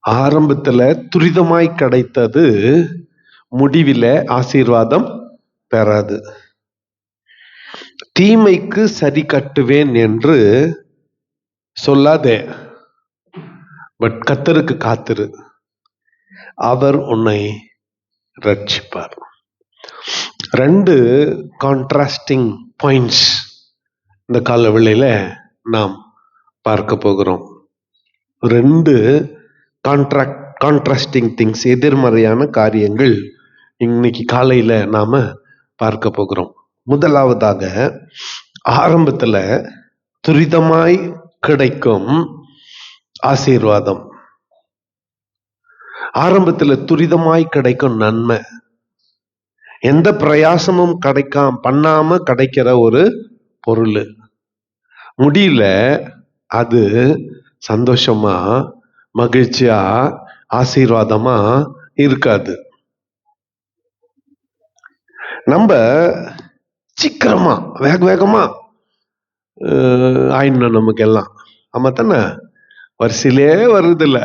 ஆரம்பத்துல துரிதமாய் கிடைத்தது முடிவில ஆசீர்வாதம் பெறாது. தீமைக்கு சரி கட்டுவேன் என்று சொல்லாதே, பட் கர்த்தருக்கு காத்திரு, அவர் உன்னை ரட்சிப்பார். ரெண்டு கான்ட்ராஸ்டிங் பாயிண்ட்ஸ் இந்த கால வேளையில நாம் பார்க்க போகிறோம். ரெண்டு கான்ட்ராஸ்டிங் திங்ஸ், எதிர்மறையான காரியங்கள் இன்னைக்கு காலையில நாம பார்க்க போகிறோம். முதலாவதாக, ஆரம்பத்துல துரிதமாய் கிடைக்கும் ஆசீர்வாதம், ஆரம்பத்துல துரிதமாய் கிடைக்கும் நன்மை, எந்த பிரயாசமும் பண்ணாம கிடைக்கிற ஒரு பொருள். முடியல அது சந்தோஷமா, மகிழ்ச்சியா, ஆசீர்வாதமா இருக்காது. நம்ம சீக்கிரமா வேகமா ஆயிடணும் நமக்கு எல்லாம். ஆமா தானே? வரிசையிலே வருது இல்ல.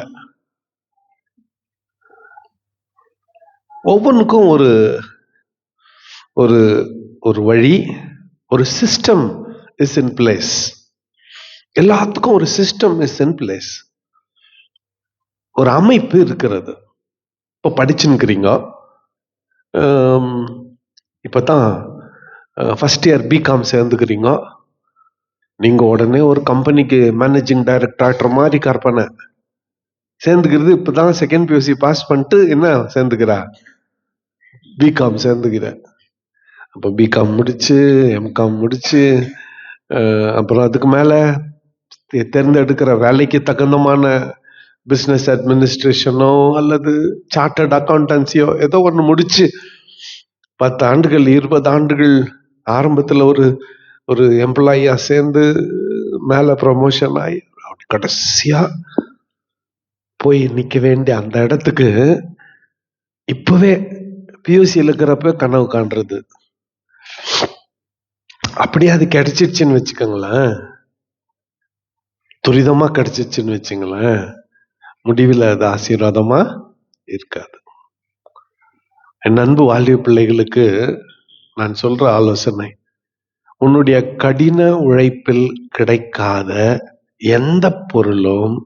ஒவ்வொன்றுக்கும் ஒரு ஒரு ஒரு வழி, ஒரு சிஸ்டம் இஸ் இன் பிளேஸ். எல்லாத்துக்கும் ஒரு சிஸ்டம் இஸ் இன் பிளேஸ், ஒரு அமைப்பு இருக்கிறது. இப்போ படிச்சுன்னுக்கிறீங்க, இப்பதான் ஃபர்ஸ்ட் இயர் பிகாம் சேர்ந்துக்கிறீங்க. நீங்க உடனே ஒரு கம்பெனிக்கு மேனேஜிங் டைரக்டர் மாதிரி கற்பனை சேர்ந்துக்கிறது. இப்பதான் செகண்ட் பியூசி பாஸ் பண்ணிட்டு என்ன சேர்ந்துக்கிறா, பிகாம் சேர்ந்துக்கிற. அப்போ பிகாம் முடிச்சு, எம்காம் முடிச்சு, அப்புறம் அதுக்கு மேல தேர்ந்தெடுக்கிற வேலைக்கு தகுந்தமான பிசினஸ் அட்மினிஸ்ட்ரேஷனோ அல்லது சார்ட்டர்ட் அக்கௌண்டன்சியோ ஏதோ ஒன்று முடிச்சு 10 ஆண்டுகள் 20 ஆண்டுகள் ஆரம்பத்துல ஒரு எம்ப்ளாயியா சேர்ந்து மேல ப்ரமோஷன் ஆகி கடைசியா போய் நிக்க வேண்டிய அந்த இடத்துக்கு இப்பவே பியூசி இருக்கிறப்ப கனவு காண்றது. அப்படியே அது கிடைச்சிருச்சுன்னு வச்சுக்கோங்களேன், துரிதமா கிடைச்சிருச்சுன்னு வச்சுங்களேன், முடிவில் அது ஆசீர்வாதமா இருக்காது. என் அன்பு வாலிப பிள்ளைகளுக்கு நான் சொல்ற ஆலோசனை, உன்னுடைய கடின உழைப்பில் கிடைக்காத எந்த பொருளும்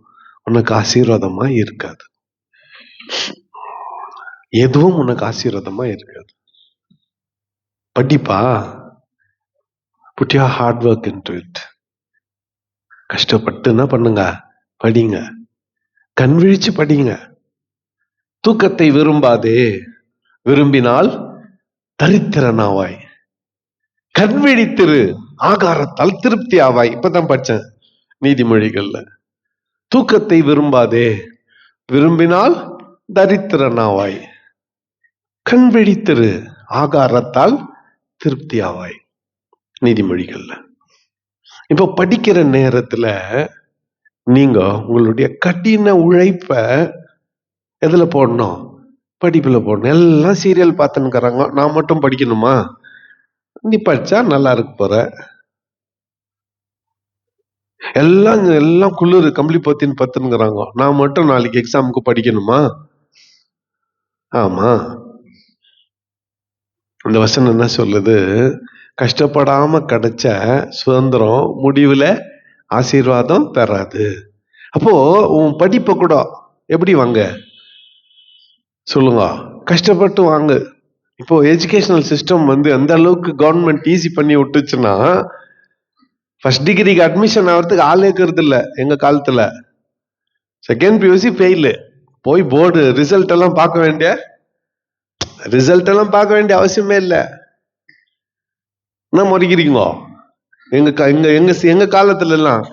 உனக்கு ஆசீர்வாதமா இருக்காது. எதுவும் உனக்கு ஆசீர்வாதமா இருக்காது. படிப்பா, put your hard work into it. கஷ்டப்பட்டு என்ன பண்ணுங்க, படிங்க, கண் விழிச்சு படிங்க. தூக்கத்தை விரும்பாதே, விரும்பினால் தரித்திரனாவாய். கண் விழித்திரு, ஆகாரத்தால் திருப்தி ஆவாய். இப்பதான் படிச்சேன் நீதிமொழிகள்ல. தூக்கத்தை விரும்பாதே, விரும்பினால் தரித்திரனாவாய். கண் விழித்திரு, ஆகாரத்தால் திருப்தி ஆவாய், நீதிமொழிகள்ல. இப்போ படிக்கிற நேரத்துல நீங்க உங்களுடைய கடின உழைப்ப எதுல போடணும்? படிப்புல போடணும். எல்லாம் சீரியல் பார்த்துன்னுக்கிறாங்க, நான் மட்டும் படிக்கணுமா? நீ படிச்சா நல்லா இருக்க போற. எல்லாம் குளிர் கம்பளி பத்தின்னு பத்துனுங்கிறாங்க, நான் மட்டும் நாளைக்கு எக்ஸாமுக்கு படிக்கணுமா? ஆமா. இந்த வசனம் என்ன சொல்லுது? கஷ்டப்படாம கிடைச்ச சுதந்திரம் முடிவுல ஆசீர்வாதம் பெறாது. அப்போ உன் படிப்பை கூட எப்படி வாங்க சொல்லுங்க? கஷ்டப்பட்டு வாங்க. இப்போ எஜுகேஷனல் சிஸ்டம் எந்த அளவுக்கு கவர்மெண்ட் ஈஸி பண்ணி விட்டுச்சுன்னா, ஃபர்ஸ்ட் டிகிரிக்கு அட்மிஷன் ஆகிறதுக்கு ஆளே இருக்கிறது இல்லை எங்க காலத்துல. செகண்ட் பியூசி ஃபெயிலு, போய் போர்டு ரிசல்ட் எல்லாம் பார்க்க வேண்டிய அவசியமே இல்லை. என்ன முறைக்கிறீங்க? எங்க காலத்துல எல்லாம்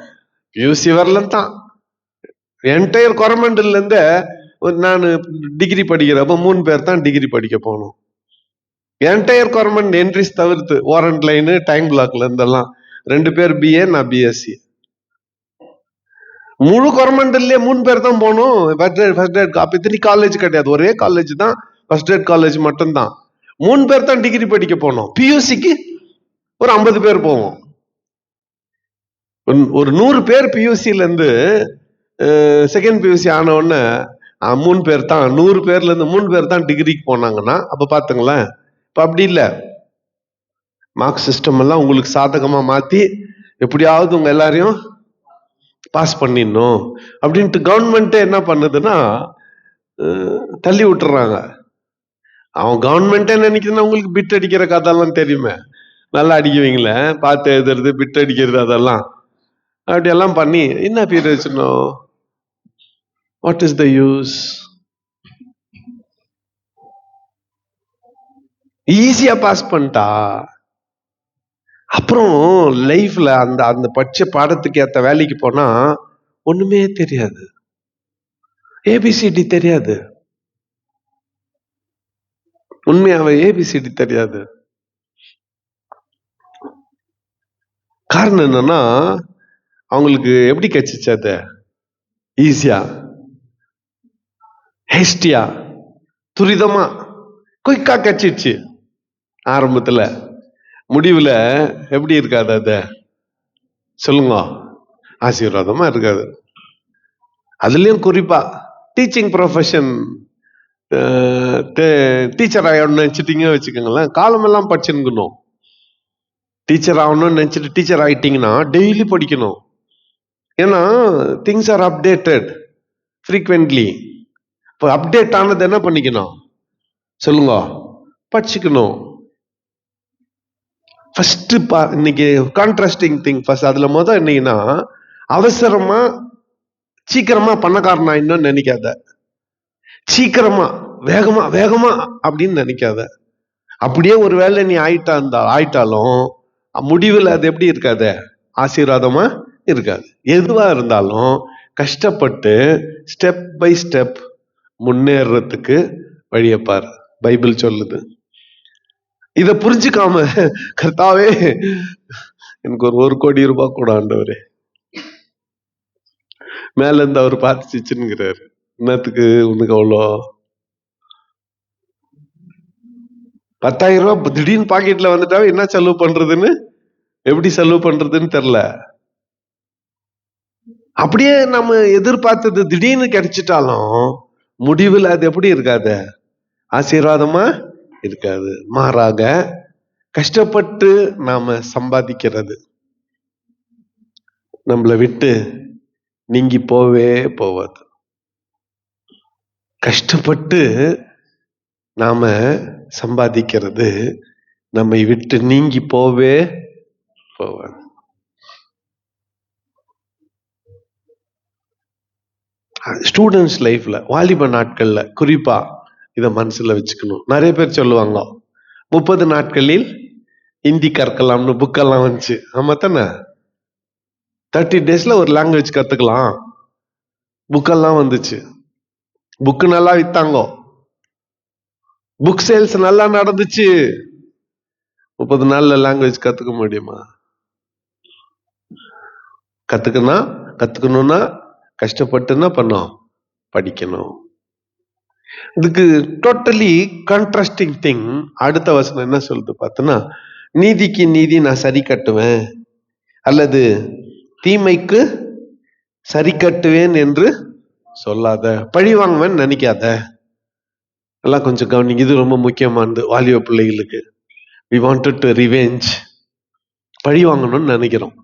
பியூசி வரலாம் தான். என்டையர் கவர்மெண்ட்ல இருந்து நான் டிகிரி படிக்கிறப்ப 3 பேர் தான் டிகிரி படிக்க போகணும். என்டையர் கவர்மெண்ட் என்ட்ரிஸ் தவிர்த்து வாரண்ட் லைனு டைம் பிளாக்ல இருந்தெல்லாம் 2 பேர் பிஏ, நான் பிஎஸ்சி. முழு கவர்மெண்ட்லயே 3 பேர் தான் போகணும். First grade. அப்ப இத்தனை காலேஜ் கிடையாது, ஒரே காலேஜ் தான், ஃபர்ஸ்ட் கிரேட் காலேஜ் மட்டும்தான். 3 பேர் தான் டிகிரி படிக்க போனோம். பியூசிக்கு ஒரு 50 பேர் போவோம். ஒரு 100 பேர் பியூசில இருந்து செகண்ட் பியூசி ஆன உடனே 3 பேர் தான், 100 பேர்ல இருந்து 3 பேர் தான் டிகிரிக்கு போனாங்கன்னா அப்ப பாத்துங்களேன். இப்ப அப்படி இல்ல, மார்க் சிஸ்டம் எல்லாம் உங்களுக்கு சாதகமா மாத்தி எப்படியாவது உங்க எல்லாரையும் பாஸ் பண்ணிடணும் அப்படின்ட்டு கவர்மெண்ட் என்ன பண்ணுதுன்னா தள்ளி விட்டுறாங்க. அவன் கவர்மெண்டே நினைக்குதுன்னா உங்களுக்கு பிட் அடிக்கிற கதெல்லாம் தெரியுமே, நல்லா அடிக்குவீங்களே, பார்த்து எழுதுறது, பிட் அடிக்கிறது, அதெல்லாம் அப்படியெல்லாம் பண்ணி என்ன பிரயோஜனம்? What is the use? ஈஸியா பாஸ் பண்ணிட்டா அப்புறம் லைஃப்ல அந்த அந்த படிச்ச பாடத்துக்கு ஏத்த வேலைக்கு போனா ஒண்ணுமே தெரியாது, ஏபிசிடி தெரியாது, உண்மையாவே ஏபிசிடி தெரியாது. காரணம் என்னன்னா அவங்களுக்கு எப்படி கிடைச்சிச்சு? அது ஈஸியா, ஹேஸ்டியா, துரிதமா, குயிக்கா கிடைச்சிடுச்சு ஆரம்பத்துல. முடிவுல எப்படி இருக்காது? அத சொல்லுங்க, ஆசீர்வாதமா இருக்காது. அதுலயும் குறிப்பா டீச்சிங் ப்ரொஃபஷன், டீச்சர் ஆகணும்னு நினைச்சிட்டீங்க வச்சுக்கோங்களேன், காலமெல்லாம் படிச்சுக்கணும். டீச்சர் ஆகணும்னு நினைச்சிட்டு டீச்சர் ஆயிட்டீங்கன்னா டெய்லி படிக்கணும். ஏன்னா திங்ஸ் ஆர் அப்டேட்டட் ஃப்ரீக்வென்ட்லி. இப்போ அப்டேட் ஆனது என்ன பண்ணிக்கணும்? சொல்லுங்க, படிச்சுக்கணும். ஃபர்ஸ்ட் இன்னைக்கு கான்ட்ராஸ்டிங் திங் ஃபர்ஸ்ட் அதுல என்னன்னா, அவசரமா சீக்கிரமா பணக்காரனா இன்னும் நினைக்காத, சீக்கிரமா வேகமா வேகமா அப்படின்னு நினைக்காத. அப்படியே ஒரு வேளை நீ ஆயிட்டாலும் முடிவில் அது எப்படி இருக்காது? ஆசீர்வாதமா இருக்காது. எதுவா இருந்தாலும் கஷ்டப்பட்டு ஸ்டெப் பை ஸ்டெப் முன்னேறதுக்கு வழியப்பார் பைபிள் சொல்லுது. இத புரிஞ்சுக்காம கர்த்தாவே எனக்கு ஒரு 1 கோடி ரூபாய் கூட ஆண்டவரே, மேல இருந்து அவர் பார்த்து சிச்சுங்கிறாரு, என்னத்துக்கு உனக்கு அவ்வளோ 10,000 ரூபாய் திடீர்னு பாக்கெட்ல வந்துட்டாவே என்ன செலவு பண்றதுன்னு, எப்படி செலவு பண்றதுன்னு தெரியல. அப்படியே நம்ம எதிர்பார்த்தது திடீர்னு கிடைச்சிட்டாலும் முடிவில் அது எப்படி இருக்காது? ஆசீர்வாதமா இருக்காது. மாறாக கஷ்டப்பட்டு நாம சம்பாதிக்கிறது நம்மளை விட்டு நீங்கி போவே போவாது. கஷ்டப்பட்டு நாம சம்பாதிக்கிறது நம்மை விட்டு நீங்கி போவே போவாது. ஸ்டூடெண்ட்ஸ் லைஃப்ல, வாலிப நாட்கள்ல குறிப்பா இத மனசுல வச்சுக்கணும். நிறைய பேர் சொல்லுவாங்க 30 நாட்களில் ஹிந்தி கற்கலாம்னு புக்கெல்லாம் வந்துச்சு. ஆமா தானே? 30 daysல ஒரு லாங்குவேஜ் கத்துக்கலாம் புக்கெல்லாம் வந்துச்சு. புக்கு நல்லா வித்தாங்க, புக் சேல்ஸ் நல்லா நடந்துச்சு. 30 நாள்ல லாங்குவேஜ் கத்துக்க முடியுமா? கத்துக்கணும்னா கஷ்டப்பட்டு என்ன பண்ணோம்? படிக்கணும். இதுக்கு டோட்டலி கான்ட்ராஸ்டிங் திங் அடுத்த வசனம் என்ன சொல்லுது பார்த்தோன்னா, நீதிக்கு நீதி நான் சரி கட்டுவேன், அல்லது தீமைக்கு சரி கட்டுவேன் என்று சொல்லாத, பழி வாங்குவேன் நினைக்காத. எல்லாம் கொஞ்சம் கவனிங்க, இது ரொம்ப முக்கியமானது வாலிப பிள்ளைகளுக்கு. we wanted to revenge, பழி வாங்கணும்னு நினைக்கிறோம்.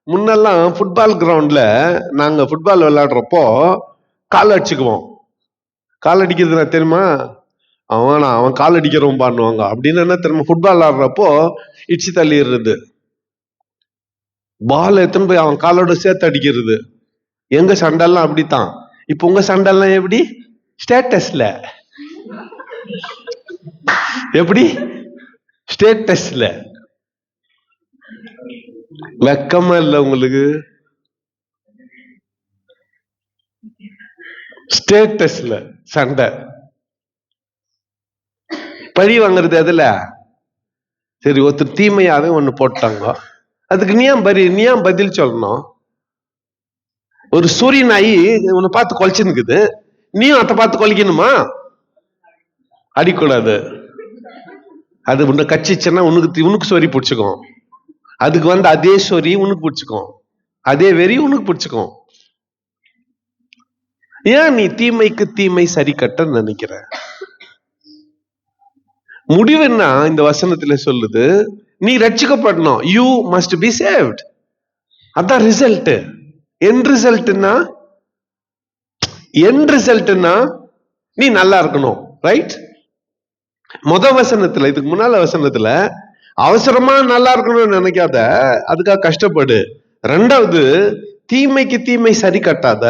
முன்னெல்லாம் ஃபுட்பால் கிரவுண்ட்ல நாங்க ஃபுட்பால் விளையாடுறப்போ கால் அடிச்சுக்குவோம். கால் அடிக்கிறது தெரியுமா? அவன் கால் அடிக்கிறவன் பண்ணுவாங்க அப்படின்னு என்ன தெரியுமா? ஃபுட்பால் ஆடுறப்போ இடிச்சு தள்ளிடுறது, பால் எத்தனை போய் அவன் காலோட சேர்த்து அடிக்கிறது. எங்க சண்டெல்லாம் அப்படித்தான். இப்ப உங்க சண்டெல்லாம் எப்படி? ஸ்டேட்டஸ்ல. எப்படி? ஸ்டேட்டஸ்ல. வெக்கமா இல்ல உங்களுக்கு? ஸ்டேட்டஸ்ல சண்டை. பழி வாங்குறது அதுல. சரி, ஒருத்தர் தீமையாவே ஒண்ணு போட்டாங்க, அதுக்கு நீ ஏன் பதில் சொல்லணும்? ஒரு சூரிய நாய் உன்னை பார்த்து கொலைச்சுன்னுக்குது, நீயும் அதை பார்த்து கொலைக்கணுமா? அடிக்கூடாது. அது உன்னை கச்சிச்சுன்னா உனக்கு சொறி பிடிச்சுக்கும். அதுக்கு அதே சொறி உனக்கு பிடிச்சுக்கும், அதே வெறி உனக்கு பிடிச்சுக்கும். ஏன் நீ தீமைக்கு தீமை சரி கட்ட நினைக்கிற? முடிவு என்ன? இந்த வசனத்துல சொல்லுது, நீ ரட்சிக்கப்படணும். You must be saved. அதான் ரிசல்ட். என் ரிசல்ட்னா நீ நல்லா இருக்கணும். ரைட்? வசனத்துல, இதுக்கு முன்னால வசனத்துல அவசரமா நல்லா இருக்கணும்னு நினைக்காத, அதுக்காக கஷ்டப்படு. ரெண்டாவது, தீமைக்கு தீமை சரி கட்டாத.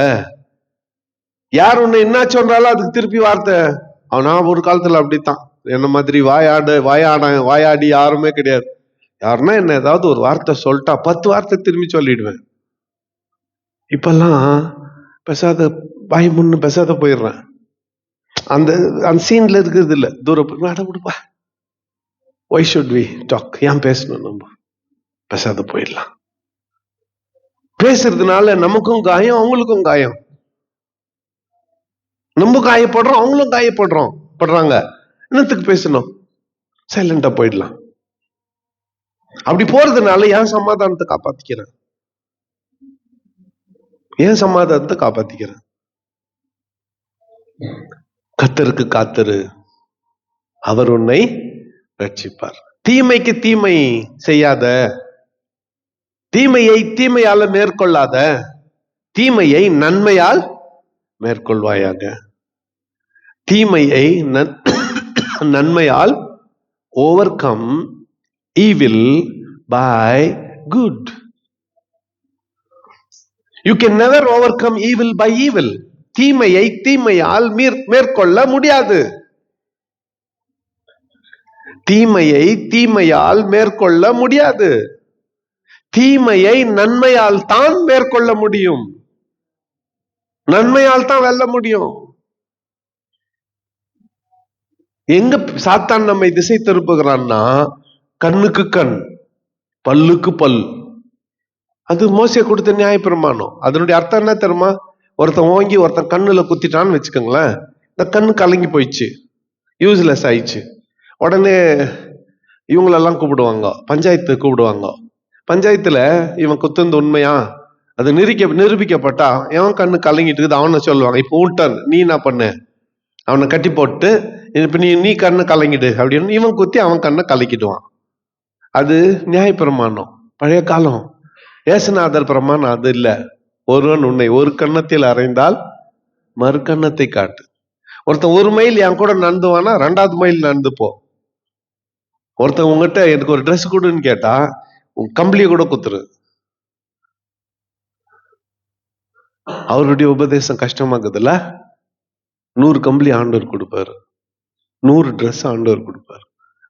யார் உன்னை என்ன சொல்றாலும் அதுக்கு திருப்பி வார்த்தை. நான் ஒரு காலத்துல அப்படித்தான். என்ன மாதிரி வாயாடி யாருமே கிடையாது. யாருன்னா என்ன ஏதாவது ஒரு வார்த்தை சொல்லிட்டா 10 வார்த்தை திரும்பி சொல்லிடுவேன். இப்பெல்லாம் பேசாத, வாய் முன்னு பேசாத போயிடுறேன். அந்த சீன்ல இருக்கிறது இல்ல. தூரப்பா, ஒய் ஷுட் வி டாக்? ஏன் பேசணும்? நம்ம பேசாத போயிடலாம். பேசுறதுனால நமக்கும் காயம், அவங்களுக்கும் காயம். நம்ம காயப்படுறோம், அவங்களும் படுறாங்க. என்னத்துக்கு பேசணும்? சைலண்டா போயிடலாம். அப்படி போறதுனால என் சமாதானத்தை காப்பாத்திக்கிறேன். கர்த்தருக்கு காத்திரு, அவர் உன்னை ரட்சிப்பார். தீமைக்கு தீமை செய்யாத, தீமையை தீமையால மேற்கொள்ளாத, தீமையை நன்மையால் மேற்கொள்வாயாக. தீமையை நன்மையால் overcome evil by good. You can never overcome evil by evil. தீமையை தீமையால் மேற்கொள்ள முடியாது. தீமையை தீமையால் மேற்கொள்ள முடியாது. தீமையை நன்மையால் தான் மேற்கொள்ள முடியும். நன்மையால் தான் வெல்ல முடியும். எங்க சாத்தான் நம்மை திசை திருப்புகிறான்னா, கண்ணுக்கு கண், பல்லுக்கு பல். அது மோசே கொடுத்த நியாயப்பிரமாணம். அதனுடைய அர்த்தம் என்ன தெரியுமா? ஒருத்தன் ஓங்கி ஒருத்தன் கண்ணுல குத்திட்டான்னு வச்சுக்கோங்களேன், இந்த கண்ணு கலங்கி போயிடுச்சு, யூஸ்லெஸ் ஆயிடுச்சு. உடனே இவங்களெல்லாம் கூப்பிடுவாங்க, பஞ்சாயத்து கூப்பிடுவாங்க. பஞ்சாயத்துல இவன் குத்துந்து உண்மையா அது நிரூபிக்கப்பட்டா எவன் கண்ணு கலங்கிட்டு இருக்குது அவனை சொல்லுவாங்க, இப்போ உன்டன் நீ என்ன பண்ணு, அவனை கட்டி போட்டு இப்ப நீ கண்ணு கலங்கிடு அப்படின்னு இவன் குத்தி அவன் கண்ணை கலக்கிடுவான். அது நியாயப்பிரமாணம், பழைய காலம். ஏசுநாதர் பிரமாணம் அது இல்ல. ஒருவன் உன்னை ஒரு கன்னத்தில் அறைந்தால் மறு கன்னத்தை காட்டு. ஒருத்தன் ஒரு மைல் என் கூட நடந்துவானா 2வது மைல் நடந்து போ. ஒருத்தன் உங்ககிட்ட எனக்கு ஒரு ட்ரெஸ் கொடுன்னு கேட்டா உன் கம்பளிய கூட குத்துரு. அவருடைய உபதேசம் கஷ்டமாக்குதுல்ல. 100 கம்பளி ஆண்டவர் கொடுப்பாரு, 100 ட்ரெஸ் ஆண்டவர் கொடுப்பாரு.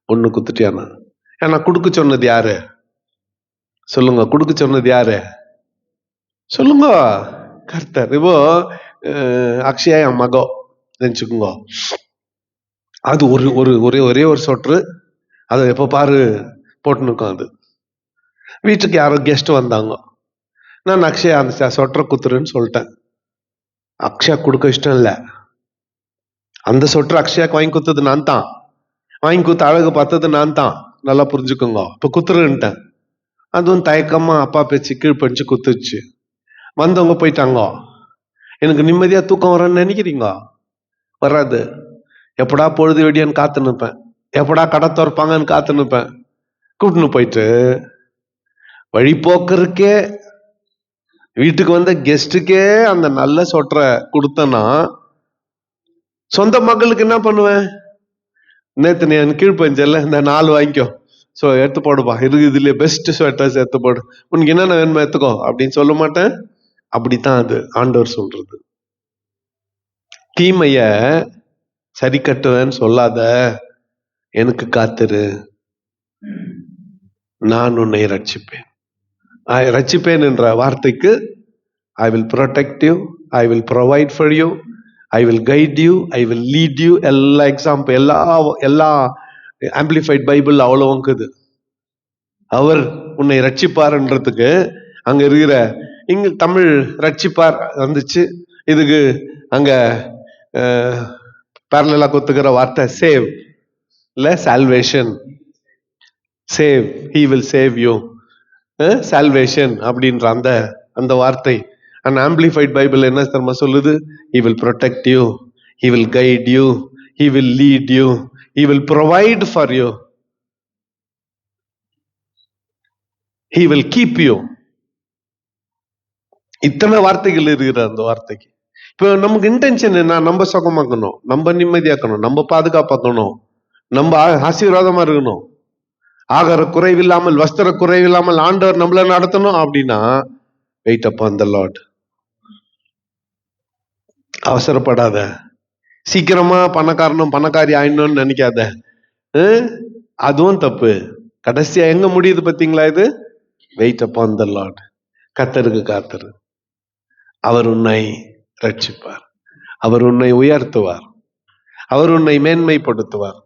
ஒண்ணு குத்துட்டியானா? ஏன்னா குடுக்க சொன்னது யாரு சொல்லுங்க? குடுக்க சொன்னது யாரு சொல்லுங்க? கர்த்தர். இப்போ அக்ஷயா என் மகம் நினைச்சுக்கோங்க. அது ஒரே ஒரு சொட்ரு, அதை எப்ப பாரு போட்டுன்னு இருக்கோம். அது வீட்டுக்கு யாரோ கெஸ்ட் வந்தாங்க, நான் அக்ஷயா அந்த சொட்டரை குத்துருன்னு சொல்லிட்டேன். அக்ஷயா கொடுக்க இஷ்டம் இல்லை. அந்த சொட்டர் அக்ஷயாக்கு வாங்கி குத்துறது நான் தான், வாங்கி குத்து அழகு பார்த்தது நான் தான், நல்லா புரிஞ்சுக்கோங்க. இப்ப குத்துருன்ட்டேன். அதுவும் தயக்கமா அப்பா பேச்சு கீழ்படிச்சு குத்துச்சு. வந்தவங்க போயிட்டாங்க. எனக்கு நிம்மதியா தூக்கம் வரன்னு நினைக்கிறீங்க? வராது. எப்படா பொழுது வெடியான்னு காத்து நிற்பேன், எப்படா கடை திறப்பாங்கன்னு காத்து நிற்பேன். கூப்பிட்டுன்னு போயிட்டு வழிபோக்கருக்கே வீட்டுக்கு வந்த கெஸ்டுக்கே அந்த நல்ல சொட்டரை கொடுத்தனா சொந்த மக்களுக்கு என்ன பண்ணுவேன்? நேத்து நீ கீழ்பஞ்சல்ல இந்த 4 வாங்கிக்கோ, சோ எடுத்து போடுப்பா, இதுல பெஸ்ட் ஸ்வெட்டர்ஸ் எடுத்து போடு, உனக்கு என்னென்ன வேணுமோ எடுத்துக்கோ அப்படின்னு சொல்ல மாட்டேன். அப்படித்தான் அது ஆண்டவர் சொல்றது. தீமைய சரி கட்டுவேன்னு சொல்லாத, எனக்கு காத்துரு, நான் உன்னை ரட்சிப்பேன். ரட்சிப்பேன் என்ற வார்த்தைக்கு I will protect you, I will provide for you, I will guide you, I will lead you. எல்லா எக்ஸாம்பிள், எல்லா ஆம்பிளிஃபைட் பைபிள் அவ்வளவுக்குது. அவர் உன்னை ரட்சிப்பார்ன்றதுக்கு அங்க இருக்கிற இங்க தமிழ் ரட்சிப்பார் வந்துச்சு. இதுக்கு அங்க பேரலா கொத்துக்கிற வார்த்தை சேவ் இல்ல, salvation. Save, he will save you. Salvation அப்படின்ற அந்த வார்த்தை அண்ட் ஆம்பிளிஃபைட் பைபிள் என்ன தெரியுமா சொல்லுது? He will protect you, he will guide you, he will lead you, he will provide for you, he will keep you. இத்தனை வார்த்தைகள் இருக்கிற அந்த வார்த்தைக்கு. இப்போ நமக்கு இன்டென்ஷன் என்ன? நம்ம சுகமாக்கணும், நம்ம நிம்மதியாக்கணும், நம்ம பாதுகாப்பாக்கணும், நம்ம ஆசீர்வாதமா இருக்கணும், ஆகார குறைவில்லாமல் வஸ்திர குறைவில்லாமல் ஆண்டவர் நம்மள நடத்தணும். அப்படின்னா வெயிட் அப்பான் தி லார்ட். அவசரப்படாத, சீக்கிரமா பணக்காரனும் பணக்காரி ஆயிடணும்னு நினைக்காத. அதுவும் தப்பு. கடைசியா எங்க முடியுது பாத்தீங்களா? இது வெயிட் அப்பான் தி லார்ட். கர்த்தருக்கு காத்திரு, அவர் உன்னை ரட்சிப்பார், அவர் உன்னை உயர்த்துவார், அவர் உன்னை மேன்மைப்படுத்துவார்,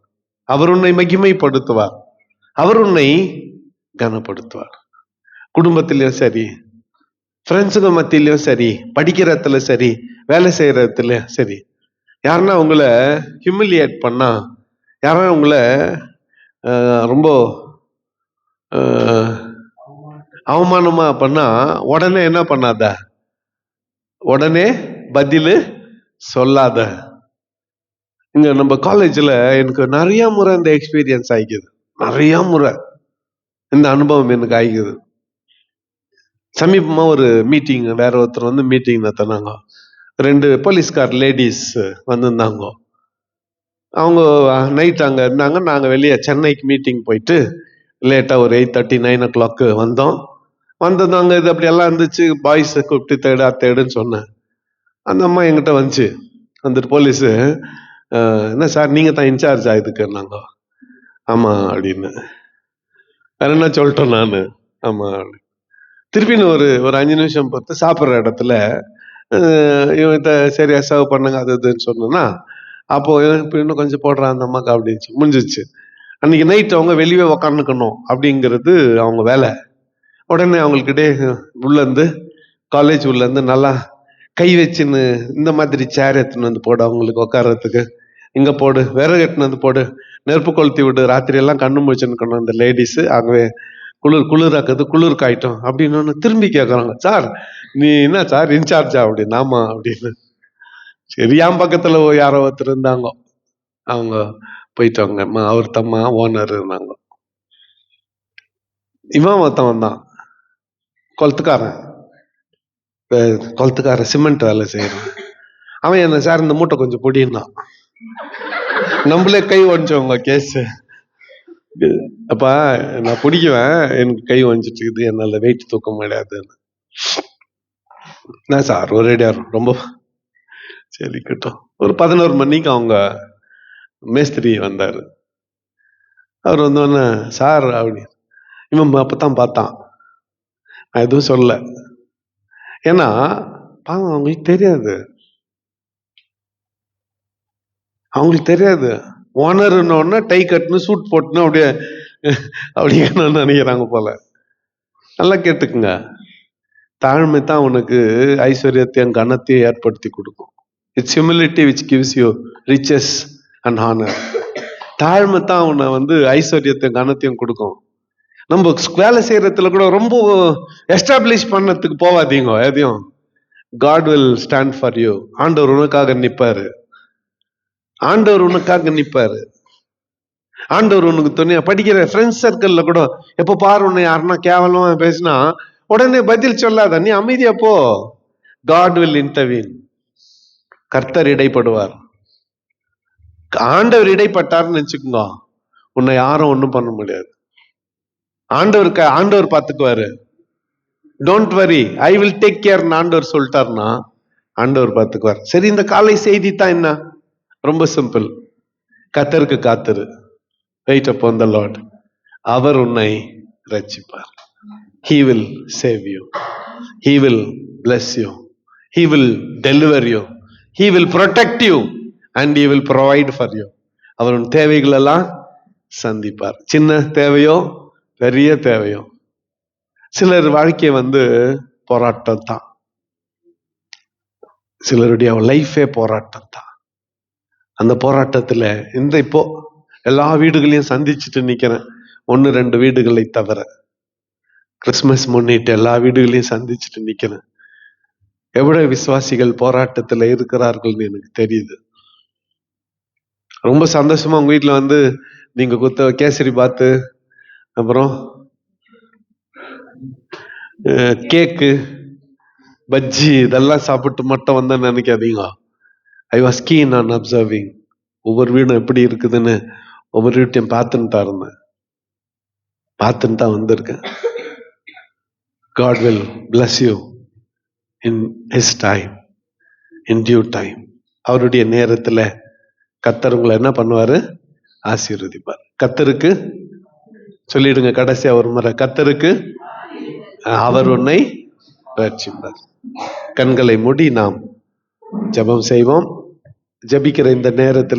அவர் உன்னை மகிமைப்படுத்துவார், அவர் உன்னை கனப்படுத்துவார். குடும்பத்திலயும் சரி, ஃப்ரெண்ட்ஸுங்க மத்தியிலயும் சரி, படிக்கிறதுல சரி, வேலை செய்யறதுல சரி, யாருன்னா உங்களை ஹியூமிலியேட் பண்ணா, யாரா உங்களை ரொம்ப அவமானமா பண்ணா உடனே என்ன பண்ணாத, உடனே பதில் சொல்லாத. இங்க நம்ம காலேஜ்ல எனக்கு நிறைய முறை இந்த எக்ஸ்பீரியன்ஸ் ஆகிக்குது, நிறைய முறை இந்த அனுபவம் எனக்கு ஆகிக்குது. சமீபமா ஒரு மீட்டிங், வேற ஒருத்தர் வந்து மீட்டிங் நடத்தினாங்க. 2 போலீஸ்கார் லேடிஸ் வந்திருந்தாங்க. அவங்க நைட் அங்க இருந்தாங்க. நாங்க வெளியே சென்னைக்கு மீட்டிங் போயிட்டு லேட்டா ஒரு 8:30 9 o'clock வந்தோம். வந்ததாங்க இது அப்படி எல்லாம் இருந்துச்சு. பாய்ஸ் கூப்பிட்டு தேடு தேடுன்னு சொன்னேன். அந்த அம்மா என்கிட்ட வந்துச்சு, வந்துட்டு போலீஸு, என்ன சார் நீங்க தான் இன்சார்ஜா இதுக்குன்னாங்க. ஆமா அப்படின்னு. வேற என்ன சொல்லிட்டோம் நானு, ஆமா. திருப்பின்னு ஒரு 5 நிமிஷம் பொறுத்து சாப்பிட்ற இடத்துல இவன் சரியா சர்வ் பண்ணுங்க அது இதுன்னு சொன்னா, அப்போ இன்னும் கொஞ்சம் போடுறான் அந்த அம்மாக்கு அப்படின்னு முடிஞ்சிச்சு. அன்னைக்கு நைட் அவங்க வெளியே உக்காந்துக்கணும் அப்படிங்கிறது அவங்க வேலை. உடனே அவங்கக்கிட்டே உள்ள இருந்து, காலேஜ் உள்ள இருந்து நல்லா கை வச்சுன்னு இந்த மாதிரி சேர் எடுத்துன்னு வந்து போடு, அவங்களுக்கு உட்கார்றதுக்கு இங்க போடு, விறகு எடுத்துன்னு வந்து போடு, நெருப்பு கொளுத்தி விடு, ராத்திரி எல்லாம் கண்ணு முடிச்சுன்னு அந்த லேடிஸ். ஆகவே குளிராக்குது, குளிர் காயிட்டும் அப்படின்னு திரும்பி கேட்கறாங்க. சார் நீ என்ன சார் இன்சார்ஜா அப்படின்னு. ஆமா அப்படின்னு. சரி, என் பக்கத்துல யாரோ ஒருத்தர் இருந்தாங்க, அவங்க போயிட்டாங்க. அவர் தம்மா ஓனர் இருந்தாங்க. இவன் ஒருத்தன் வந்தான், கொளத்துக்காரன், சிமெண்ட் வேலை செய்யறான். அவன் என்ன, சார் இந்த மூட்டை கொஞ்சம் பொடினா, நம்மளே கை ஒடிச்சவங்க கேஸ். அப்பா நான் பிடிக்குவேன், எனக்கு கை ஒஞ்சிட்டு இருக்குது, என்னால வெயிட் தூக்க முடியாதுன்னு. நான் சார் ஒரு ரெடியா ரொம்ப சரி கிட்டோம். ஒரு 11 மணிக்கு அவங்க மேஸ்திரி வந்தாரு. அவர் வந்தோடனே சார் அப்படி. இவன் அப்பதான் பார்த்தான், நான் எதுவும் சொல்ல. ஏன்னா பாவம் அவங்களுக்கு தெரியாது, அவங்களுக்கு தெரியாது. ஓனர்னு டை கட்டுன்னு சூட் போட்டுன்னு அப்படியே அப்படியே நினைக்கிறாங்க போல. நல்லா கேட்டுக்குங்க, தாழ்மை தான் உனக்கு ஐஸ்வர்யத்தையும் கனத்தையும் ஏற்படுத்தி கொடுக்கும். It's humility which gives you riches and honour. தாழ்மை தான் உன்னை வந்து ஐஸ்வர்யத்தையும் கனத்தையும் கொடுக்கும். நம்ம வேலை செய்யறதுல கூட ரொம்ப எஸ்டாப்ளிஷ் பண்ணதுக்கு போவாதீங்க எதையும். God will stand for you. ஆண்டவர் உனக்காக நிற்பாரு, ஆண்டவர் உனக்காக நிற்பாரு, ஆண்டவர் உனக்கு துணையா. படிக்கிற ஃப்ரெண்ட்ஸ் சர்க்கிள்ல கூட எப்ப பாரு உன்னை யாருன்னா கேவலமா பேசினா உடனே பதில் சொல்லாத, நீ அமைதியா போ. God will intervene. கர்த்தர் இடைப்படுவார். ஆண்டவர் இடைப்பட்டார்னு நினைச்சுக்கோங்க, உன்னை யாரும் ஒண்ணும் பண்ண முடியாது. ஆண்டவர் பார்த்துக்குவாரு. Don't worry, I will take care ஆண்டவர் சொல்லிட்டாருன்னா ஆண்டவர் பார்த்துக்குவார். சரி, இந்த காலை செய்தி தான் என்ன? ரொம்ப சிம்பிள். கர்த்தருக்கு காத்திரு, வெயிட் upon the Lord. அவர் உன்னை ரட்சிப்பார். He will save you, he will bless you, he will deliver you, he will protect you and he will provide for you. அவர் உன் தேவைகள் எல்லாம் சந்திப்பார். சின்ன தேவையோ பெரிய தேவையோ. சிலர் வாழ்க்கை வந்து போராட்டம் தான், சிலருடைய லைஃபே போராட்டம் தான். அந்த போராட்டத்துல இந்த இப்போ எல்லா வீடுகளையும் சந்திச்சுட்டு நிக்கிறேன், 1-2 வீடுகளை தவிர. கிறிஸ்துமஸ் முன்னிட்டு எல்லா வீடுகளையும் சந்திச்சுட்டு நிக்கிறேன். எவ்வளவு விசுவாசிகள் போராட்டத்துல இருக்கிறார்கள்னு எனக்கு தெரியுது. ரொம்ப சந்தோஷமா உங்க வீட்டுல வந்து நீங்க குத்த கேசரி பாத்து, அப்புறம் கேக்கு, பஜ்ஜி இதெல்லாம் சாப்பிட்டு மட்டும் வந்தா நினைக்காதீங்க. I was keen on observing. ஒவ்வொரு வீடும் எப்படி இருக்குதுன்னு ஒவ்வொரு வீட்டையும் பார்த்துன்னு தான் இருந்தேன், பார்த்துன்னு தான் வந்திருக்கேன். God will bless you in His time, in due time. அவருடைய நேரத்துல கர்த்தர் உங்களை என்ன பண்ணுவாரு? ஆசீர்வதிப்பார். கர்த்தருக்கு சொல்லிடுங்க கடைசியா ஒரு முறை, கர்த்தருக்கு அவர் உன்னை ரட்சிப்பார். கண்களை மூடி நாம் ஜெபம் செய்வோம். ஜெபிக்கிற இந்த நேரத்தில்